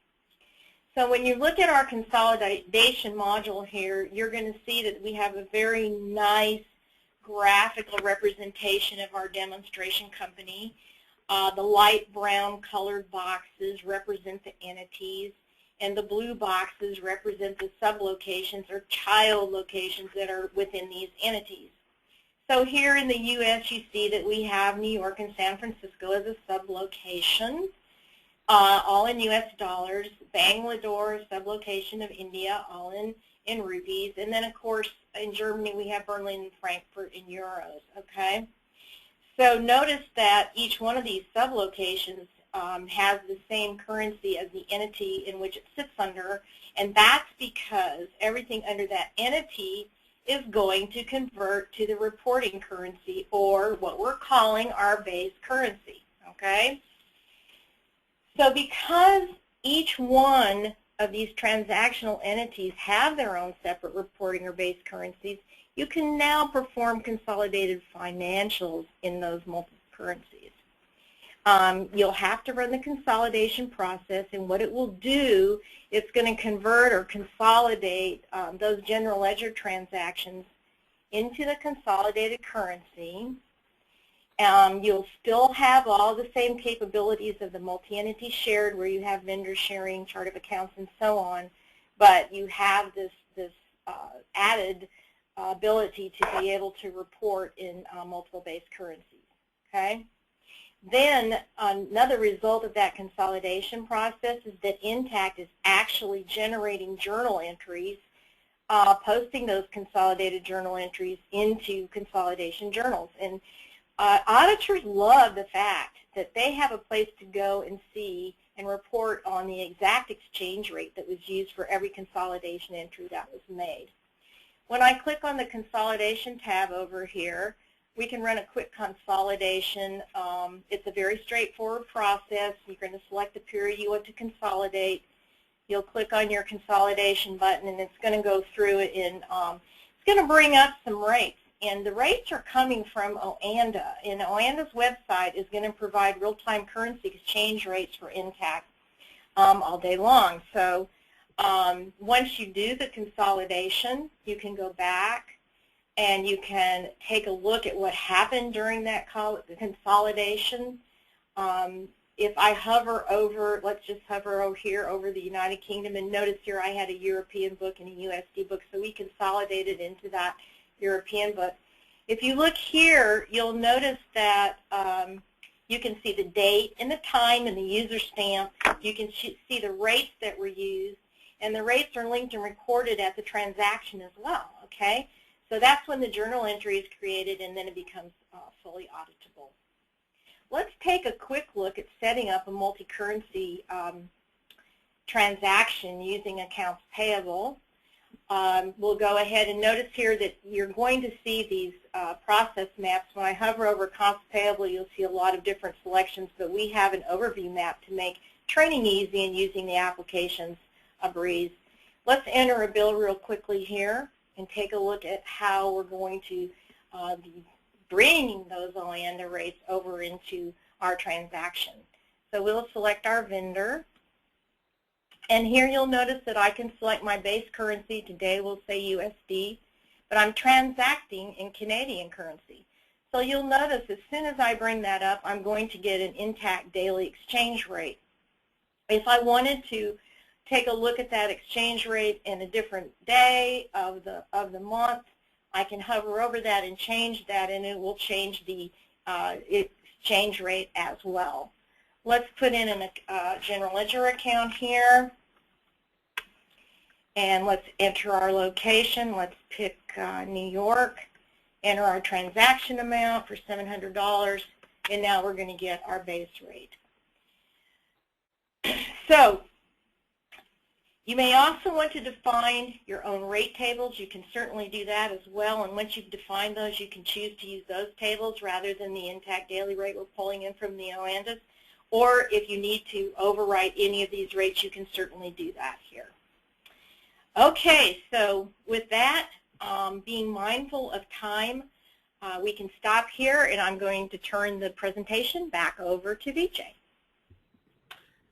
So when you look at our consolidation module here, you're going to see that we have a very nice graphical representation of our demonstration company. The light brown colored boxes represent the entities, and the blue boxes represent the sublocations or child locations that are within these entities. So here in the U.S. you see that we have New York and San Francisco as a sublocation, all in U.S. dollars. Bangalore, sublocation of India, all in rupees. And then, of course, in Germany we have Berlin and Frankfurt in euros, okay? So notice that each one of these sublocations has the same currency as the entity in which it sits under, and that's because everything under that entity is going to convert to the reporting currency, or what we're calling our base currency, okay? So because each one of these transactional entities have their own separate reporting or base currencies, you can now perform consolidated financials in those multiple currencies. You'll have to run the consolidation process, and what it will do, it's going to convert or consolidate those general ledger transactions into the consolidated currency. You'll still have all the same capabilities of the multi-entity shared, where you have vendor sharing, chart of accounts, and so on, but you have this added ability to be able to report in multiple base currencies, okay? Then another result of that consolidation process is that Intacct is actually generating journal entries, posting those consolidated journal entries into consolidation journals. And auditors love the fact that they have a place to go and see and report on the exact exchange rate that was used for every consolidation entry that was made. When I click on the consolidation tab over here, we can run a quick consolidation. It's a very straightforward process. You're going to select the period you want to consolidate. You'll click on your consolidation button, and it's going to go through it, and it's going to bring up some rates. And the rates are coming from Oanda, and Oanda's website is going to provide real-time currency exchange rates for Intacct all day long. So once you do the consolidation, you can go back and you can take a look at what happened during that consolidation. If I hover over, let's just hover over here over the United Kingdom, and notice here I had a European book and a USD book, so we consolidated into that European book. If you look here, you'll notice that you can see the date and the time and the user stamp. You can see the rates that were used, and the rates are linked and recorded at the transaction as well, okay? So that's when the journal entry is created, and then it becomes fully auditable. Let's take a quick look at setting up a multi-currency transaction using accounts payable. We'll go ahead and notice here that you're going to see these process maps. When I hover over accounts payable, you'll see a lot of different selections, but we have an overview map to make training easy and using the applications a breeze. Let's enter a bill real quickly here and take a look at how we're going to be bringing those Oanda rates over into our transaction. So we'll select our vendor. And here you'll notice that I can select my base currency. Today we'll say USD, but I'm transacting in Canadian currency. So you'll notice as soon as I bring that up, I'm going to get an Intacct daily exchange rate. If I wanted to take a look at that exchange rate in a different day of the month, I can hover over that and change that, and it will change the exchange rate as well. Let's put in a general ledger account here, and let's enter our location. Let's pick New York, enter our transaction amount for $700, and now we're going to get our base rate. So you may also want to define your own rate tables. You can certainly do that as well, and once you've defined those, you can choose to use those tables rather than the Intacct daily rate we're pulling in from the Oandas. Or if you need to overwrite any of these rates, you can certainly do that here. Okay, so with that, being mindful of time, we can stop here, and I'm going to turn the presentation back over to Vijay.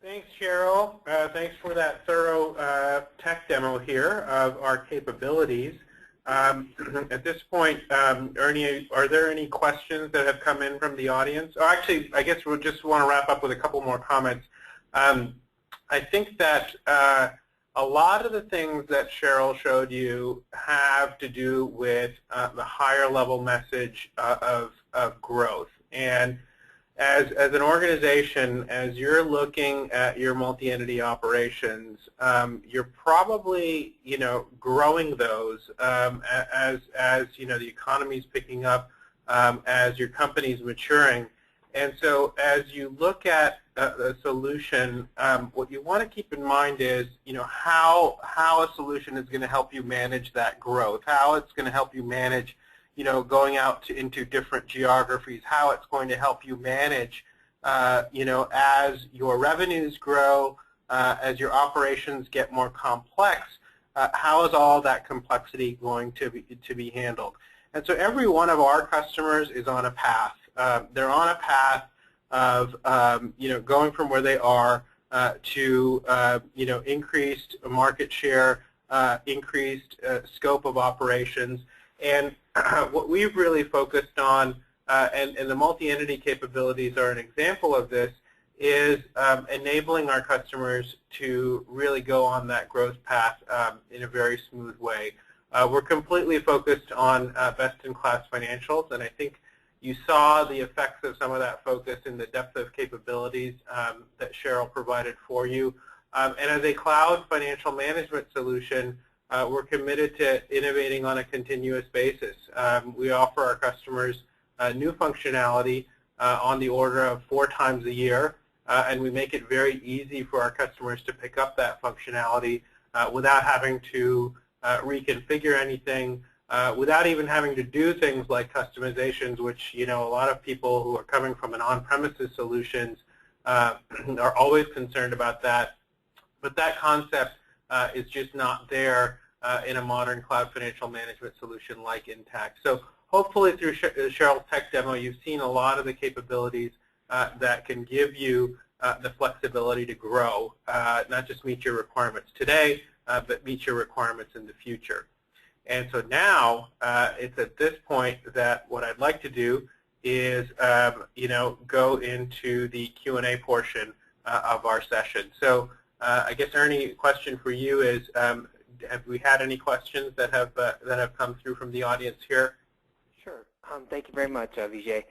Thanks, Cheryl. Thanks for that thorough tech demo here of our capabilities. At this point, Ernie, are there any questions that have come in from the audience? Oh, actually, I guess we'll just want to wrap up with a couple more comments. I think that a lot of the things that Cheryl showed you have to do with the higher level message of growth. And as an organization, as you're looking at your multi-entity operations, you're probably, growing those as the economy's picking up, as your company's maturing. And so as you look at a solution, what you want to keep in mind is, how a solution is going to help you manage that growth, how it's going to help you manage going out into different geographies, how it's going to help you manage, as your revenues grow, as your operations get more complex, how is all that complexity going to be handled? And so every one of our customers is on a path. They're on a path of, going from where they are to, increased market share, increased scope of operations. And what we've really focused on, and the multi-entity capabilities are an example of this, is enabling our customers to really go on that growth path in a very smooth way. We're completely focused on best-in-class financials, and I think you saw the effects of some of that focus in the depth of capabilities that Cheryl provided for you. And as a cloud financial management solution, we're committed to innovating on a continuous basis. We offer our customers new functionality on the order of 4 times a year, and we make it very easy for our customers to pick up that functionality without having to reconfigure anything, without even having to do things like customizations, which a lot of people who are coming from an on-premises solutions are always concerned about that. But that concept is just not there in a modern cloud financial management solution like Intacct. So hopefully through Cheryl's tech demo, you've seen a lot of the capabilities that can give you the flexibility to grow, not just meet your requirements today, but meet your requirements in the future. And so now it's at this point that what I'd like to do is go into the Q&A portion of our session. So I guess, Ernie, question for you is, have we had any questions that have come through from the audience here? Sure. Thank you very much, Vijay.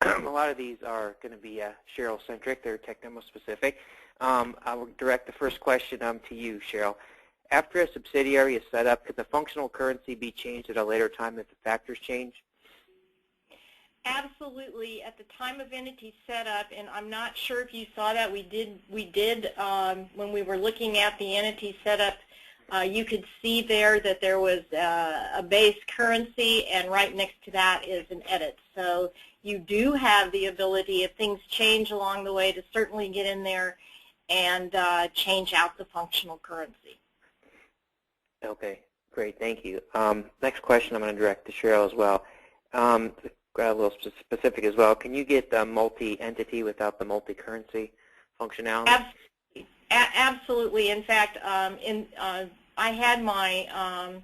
A lot of these are going to be Cheryl-centric. They're tech demo specific. I will direct the first question to you, Cheryl. After a subsidiary is set up, could the functional currency be changed at a later time if the factors change? Absolutely. At the time of entity setup, and I'm not sure if you saw that, we did when we were looking at the entity setup, you could see there that there was a base currency, and right next to that is an edit. So you do have the ability, if things change along the way, to certainly get in there and change out the functional currency. Okay, great, thank you. Next question I'm going to direct to Cheryl as well. Got a little specific as well. Can you get the multi-entity without the multi-currency functionality? Absolutely. In fact, I had my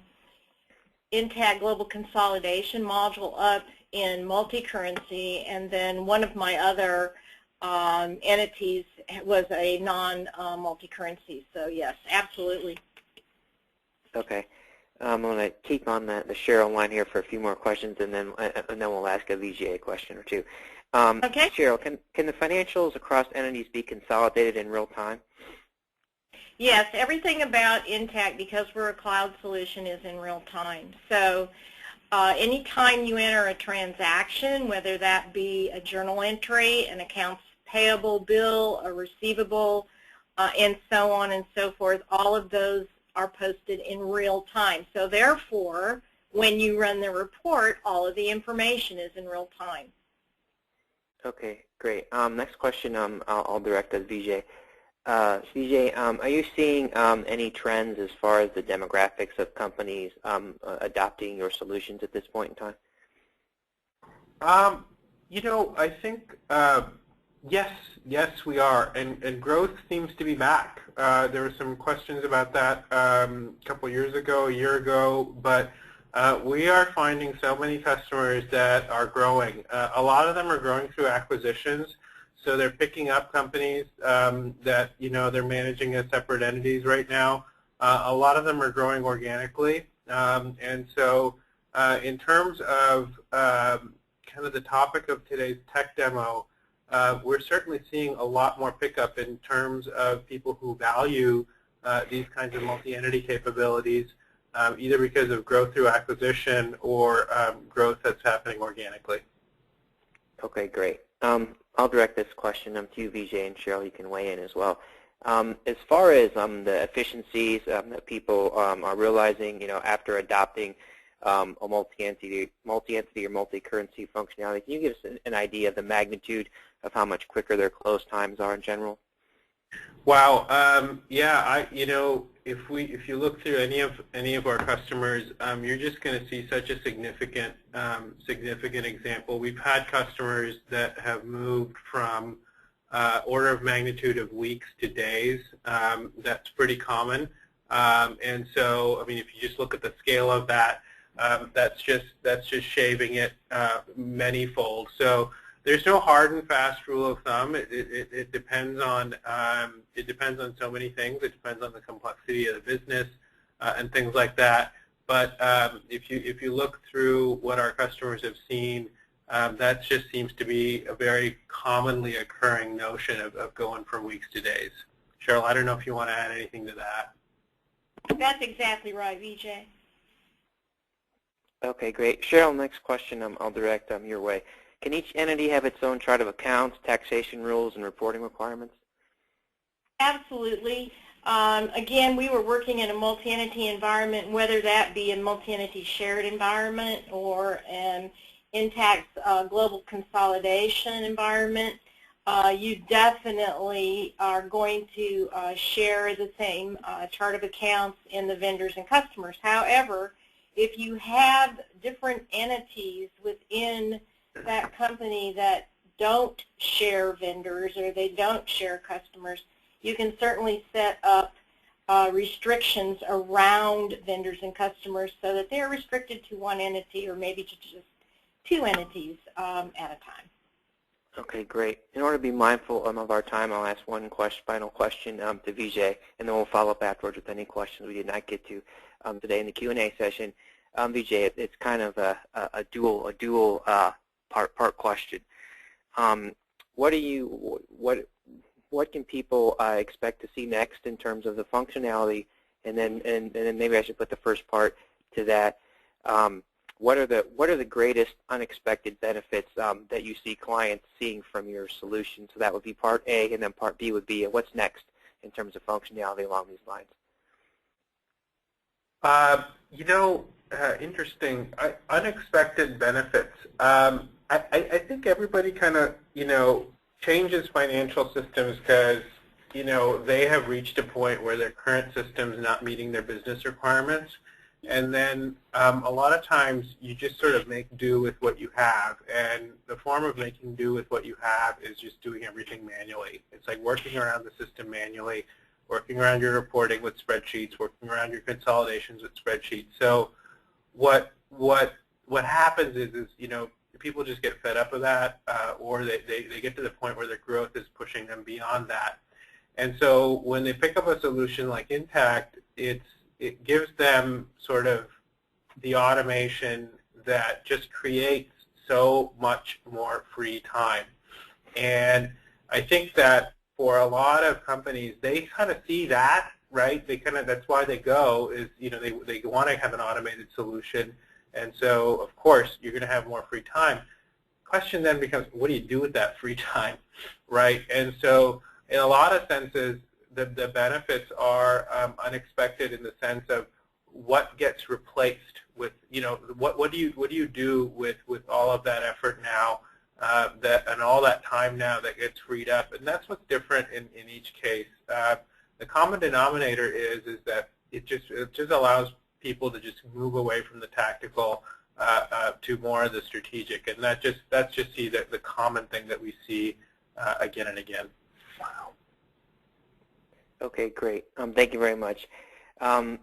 Intacct Global Consolidation module up in multi-currency, and then one of my other entities was a non-multi-currency. So yes, absolutely. Okay. I'm going to keep on the Cheryl line here for a few more questions, and then we'll ask a VGA question or two. Okay. Cheryl, can the financials across entities be consolidated in real time? Yes, everything about Intacct, because we're a cloud solution, is in real time. So anytime you enter a transaction, whether that be a journal entry, an accounts payable bill, a receivable, and so on and so forth, all of those are posted in real time. So therefore, when you run the report, all of the information is in real time. Okay, great. Next question I'll direct as VJ. CJ, are you seeing any trends as far as the demographics of companies adopting your solutions at this point in time? I think yes, we are, and growth seems to be back. There were some questions about that a couple years ago, a year ago, but we are finding so many customers that are growing. A lot of them are growing through acquisitions, so they're picking up companies that they're managing as separate entities right now. A lot of them are growing organically, and so in terms of kind of the topic of today's tech demo, we're certainly seeing a lot more pickup in terms of people who value these kinds of multi-entity capabilities, either because of growth through acquisition or growth that's happening organically. Okay, great. I'll direct this question to you, Vijay, and Cheryl, you can weigh in as well. As far as the efficiencies that people are realizing, after adopting a multi-entity or multi-currency functionality, can you give us an idea of the magnitude of how much quicker their close times are in general? Wow. Yeah. If you look through any of our customers, you're just going to see such a significant example. We've had customers that have moved from order of magnitude of weeks to days. That's pretty common. And so, I mean, if you just look at the scale of that, that's just shaving it many-fold. So there's no hard and fast rule of thumb. It depends on so many things. It depends on the complexity of the business and things like that. But if you look through what our customers have seen, that just seems to be a very commonly occurring notion of going from weeks to days. Cheryl, I don't know if you want to add anything to that. That's exactly right, Vijay. Okay, great. Cheryl, next question I'll direct your way. Can each entity have its own chart of accounts, taxation rules, and reporting requirements? Absolutely. Again, we were working in a multi-entity environment, whether that be a multi-entity shared environment or an Intacct global consolidation environment. You definitely are going to share the same chart of accounts in the vendors and customers. However, if you have different entities within that company that don't share vendors or they don't share customers, you can certainly set up restrictions around vendors and customers so that they're restricted to one entity or maybe to just two entities at a time. Okay, great. In order to be mindful of our time, I'll ask one final question to Vijay, and then we'll follow up afterwards with any questions we did not get to today in the Q&A session. Vijay, it's kind of a dual part question. What can people expect to see next in terms of the functionality, and then maybe I should put the first part to that. What are the greatest unexpected benefits that you see clients seeing from your solution? So that would be part A, and then part B would be what's next in terms of functionality along these lines. Interesting. Unexpected benefits. I think everybody kind of, changes financial systems because, they have reached a point where their current system is not meeting their business requirements. And then a lot of times you just sort of make do with what you have. And the form of making do with what you have is just doing everything manually. It's like working around the system manually, working around your reporting with spreadsheets, working around your consolidations with spreadsheets. So what happens is people just get fed up with that, or they get to the point where their growth is pushing them beyond that. And so when they pick up a solution like Intacct, it gives them sort of the automation that just creates so much more free time. And I think that for a lot of companies, they kind of see that, right? That's why they go, is they want to have an automated solution. And so, of course, you're going to have more free time. Question then becomes, what do you do with that free time, right? And so, in a lot of senses, the benefits are unexpected in the sense of what gets replaced with, what do you do with all of that effort now and all that time now that gets freed up. And that's what's different in each case. The common denominator is that it just allows people to just move away from the tactical to more of the strategic, and that's just the common thing that we see again and again. Okay, great. Thank you very much. Some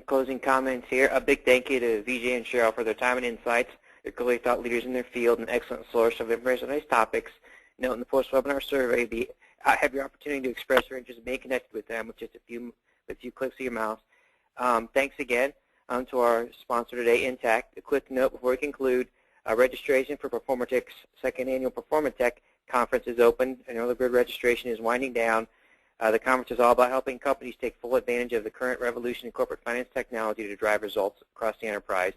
closing comments here. A big thank you to Vijay and Cheryl for their time and insights. They're clearly thought leaders in their field and an excellent source of information on these topics. Note in the post-webinar survey, have your opportunity to express your interest in being connected with them with just a few clicks of your mouse. Thanks again to our sponsor today, Intacct. A quick note before we conclude, registration for Performatech's second annual Performatech conference is open, and early bird registration is winding down. The conference is all about helping companies take full advantage of the current revolution in corporate finance technology to drive results across the enterprise.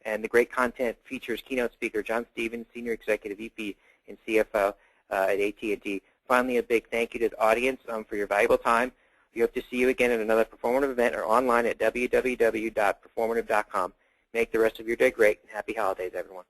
And the great content features keynote speaker John Stevens, Senior Executive VP and CFO at AT&T. Finally, a big thank you to the audience for your valuable time. We hope to see you again at another Performative event or online at www.performative.com. Make the rest of your day great, and happy holidays, everyone.